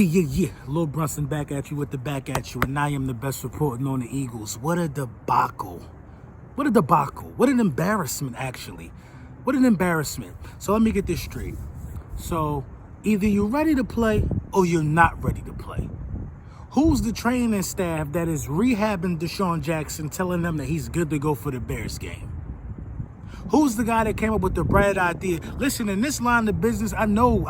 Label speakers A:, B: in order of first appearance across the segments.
A: Yeah. Lil Brunson back at you with the back at you, and I am the best reporting on the Eagles. What a debacle. What a debacle. What an embarrassment, actually. What an embarrassment. So let me get this straight. So either you're ready to play or you're not ready to play. Who's the training staff that is rehabbing DeSean Jackson, telling them that he's good to go for the Bears game? Who's the guy that came up with the bright idea? Listen, in this line of business, I know.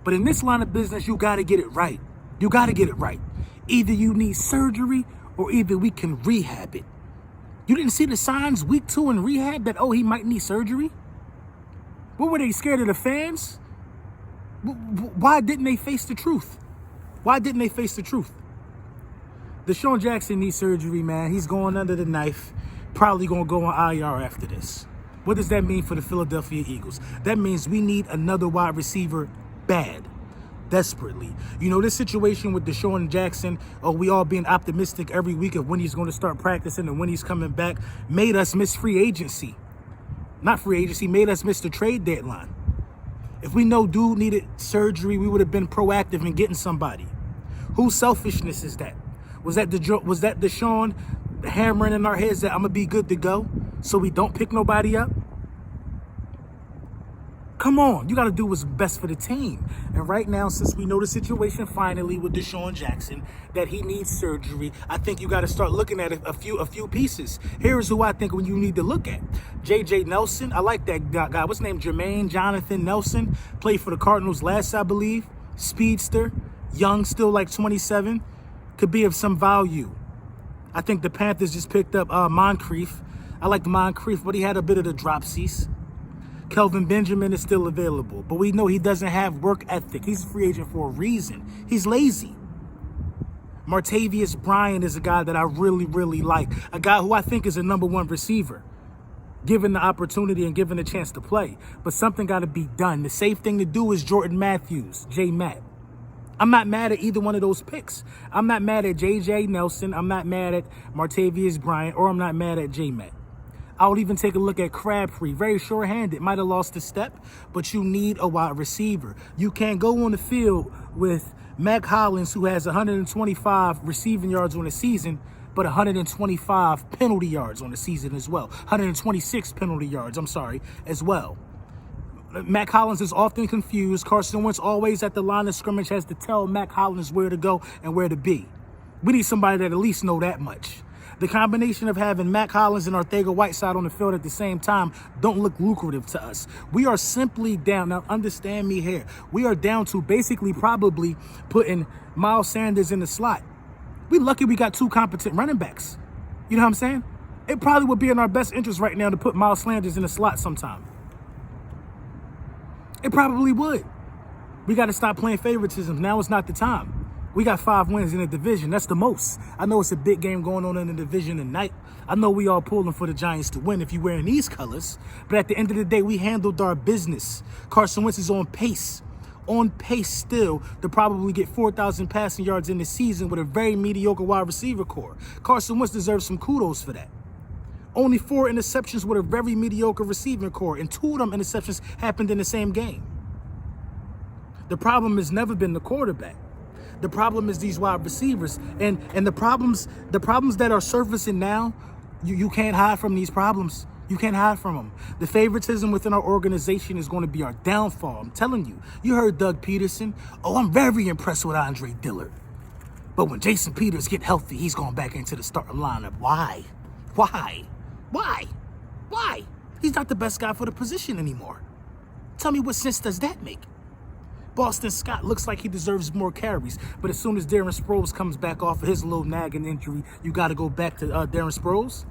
A: But in this line of business, you got to get it right. You got to get it right. Either you need surgery or either we can rehab it. You didn't see the signs week 2 in rehab that, he might need surgery? What were they, scared of the fans? Why didn't they face the truth? DeSean Jackson needs surgery, man. He's going under the knife. Probably going to go on IR after this. What does that mean for the Philadelphia Eagles? That means we need another wide receiver bad, desperately. You know, this situation with DeSean Jackson, we all being optimistic every week of when he's going to start practicing and when he's coming back, made us miss free agency. Not free agency, made us miss the trade deadline. If we know dude needed surgery, we would have been proactive in getting somebody. Whose selfishness is that? Was that DeSean hammering in our heads that I'm going to be good to go so we don't pick nobody up? Come on, you got to do what's best for the team. And right now, since we know the situation finally with DeSean Jackson, that he needs surgery, I think you got to start looking at a few pieces. Here's who I think you need to look at. J.J. Nelson, I like that guy. What's his name? Jermaine Jonathan Nelson. Played for the Cardinals last, I believe. Speedster. Young, still like 27. Could be of some value. I think the Panthers just picked up Moncrief. I like Moncrief, but he had a bit of the dropsies. Kelvin Benjamin is still available, but we know he doesn't have work ethic. He's a free agent for a reason. He's lazy. Martavius Bryant is a guy that I really, really like. A guy who I think is a #1 receiver, given the opportunity and given the chance to play. But something got to be done. The safe thing to do is Jordan Matthews, J-Matt. I'm not mad at either one of those picks. I'm not mad at J.J. Nelson. I'm not mad at Martavius Bryant, or I'm not mad at J-Matt. I would even take a look at Crabtree. Very short-handed. Might have lost a step, but you need a wide receiver. You can't go on the field with Mac Hollins, who has 125 receiving yards on the season, but 125 penalty yards on the season as well. 126 penalty yards, as well. Mac Hollins is often confused. Carson Wentz always at the line of scrimmage has to tell Mac Hollins where to go and where to be. We need somebody that at least know that much. The combination of having Mac Hollins and Arcega-Whiteside on the field at the same time don't look lucrative to us. We are simply down. Now, understand me here. We are down to basically probably putting Miles Sanders in the slot. We lucky we got 2 competent running backs. You know what I'm saying? It probably would be in our best interest right now to put Miles Sanders in the slot sometime. It probably would. We got to stop playing favoritism. Now is not the time. We got 5 wins in the division. That's the most. I know it's a big game going on in the division tonight. I know we all pulling for the Giants to win if you're wearing these colors. But at the end of the day, we handled our business. Carson Wentz is on pace. On pace still to probably get 4,000 passing yards in the season with a very mediocre wide receiver core. Carson Wentz deserves some kudos for that. Only 4 interceptions with a very mediocre receiving core, and 2 of them interceptions happened in the same game. The problem has never been the quarterback. The problem is these wide receivers, and the problems that are surfacing now, you can't hide from these problems. You can't hide from them. The favoritism within our organization is going to be our downfall. I'm telling you. You heard Doug Peterson. I'm very impressed with Andre Dillard. But when Jason Peters get healthy, he's going back into the starting lineup. Why? He's not the best guy for the position anymore. Tell me what sense does that make? Boston Scott looks like he deserves more carries, but as soon as Darren Sproles comes back off of his little nagging injury, you got to go back to Darren Sproles?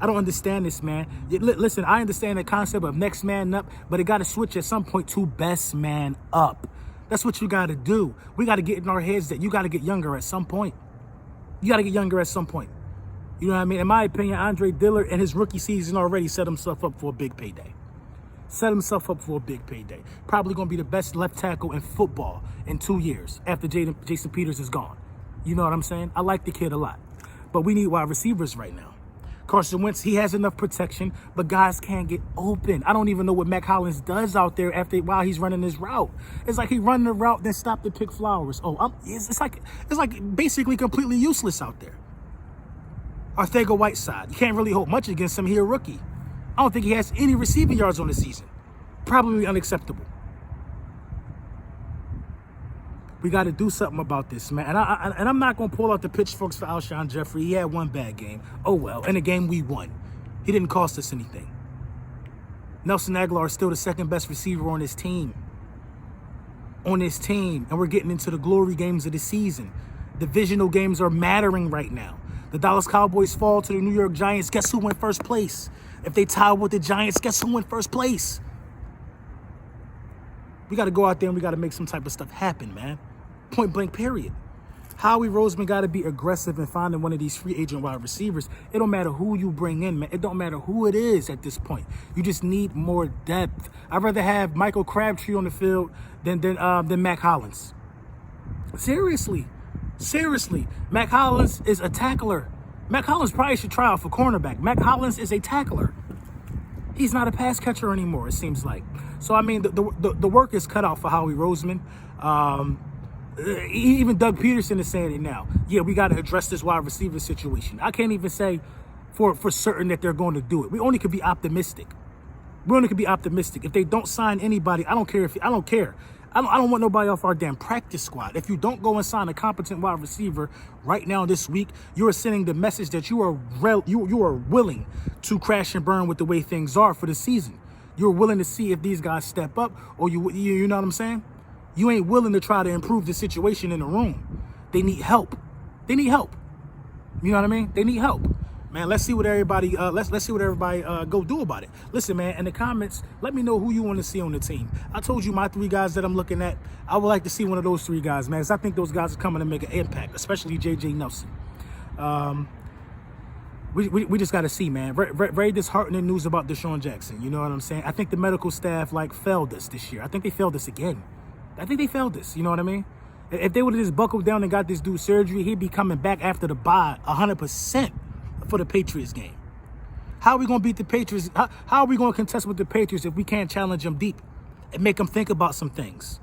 A: I don't understand this, man. Listen, I understand the concept of next man up, but it got to switch at some point to best man up. That's what you got to do. We got to get in our heads that you got to get younger at some point. You know what I mean? In my opinion, Andre Dillard in his rookie season already set himself up for a big payday. Probably going to be the best left tackle in football in 2 years after Jason Peters is gone. You know what I'm saying? I like the kid a lot. But we need wide receivers right now. Carson Wentz, he has enough protection, but guys can't get open. I don't even know what Mac Hollins does out there while he's running his route. It's like he running the route, then stop to pick flowers. It's like basically completely useless out there. Arcega-Whiteside, you can't really hope much against him. He a rookie. I don't think he has any receiving yards on the season. Probably unacceptable. We got to do something about this, man. And I'm not going to pull out the pitchforks for Alshon Jeffrey. He had one bad game. Oh, well. In a game we won. He didn't cost us anything. Nelson Aguilar is still the second best receiver on his team. And we're getting into the glory games of the season. Divisional games are mattering right now. The Dallas Cowboys fall to the New York Giants. Guess who went first place? If they tie with the Giants, guess who went first place? We got to go out there and we got to make some type of stuff happen, man. Point blank, period. Howie Roseman got to be aggressive in finding one of these free agent wide receivers. It don't matter who you bring in, man. It don't matter who it is at this point. You just need more depth. I'd rather have Michael Crabtree on the field than Mac Hollins. Seriously. Mac Hollins is a tackler. Mac Hollins probably should try out for cornerback. Mac Hollins is a tackler. He's not a pass catcher anymore, it seems like. So, I mean, the work is cut out for Howie Roseman. Even Doug Peterson is saying it now. Yeah, we got to address this wide receiver situation. I can't even say for certain that they're going to do it. We only could be optimistic. If they don't sign anybody, I don't care. I don't want nobody off our damn practice squad. If you don't go and sign a competent wide receiver right now this week, you are sending the message that you are willing to crash and burn with the way things are for the season. You're willing to see if these guys step up, or you know what I'm saying? You ain't willing to try to improve the situation in the room. They need help. You know what I mean? They need help. Man, let's see what everybody go do about it. Listen, man, in the comments, let me know who you want to see on the team. I told you my 3 guys that I'm looking at. I would like to see one of those 3 guys, man, because I think those guys are coming to make an impact, especially J.J. Nelson. We just got to see, man. Very disheartening news about DeSean Jackson. You know what I'm saying? I think the medical staff, failed us this year. I think they failed us again. You know what I mean? If they would have just buckled down and got this dude surgery, he'd be coming back after the bye 100% for the Patriots game. How are we going to beat the Patriots? How are we going to contest with the Patriots if we can't challenge them deep and make them think about some things?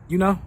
A: You know?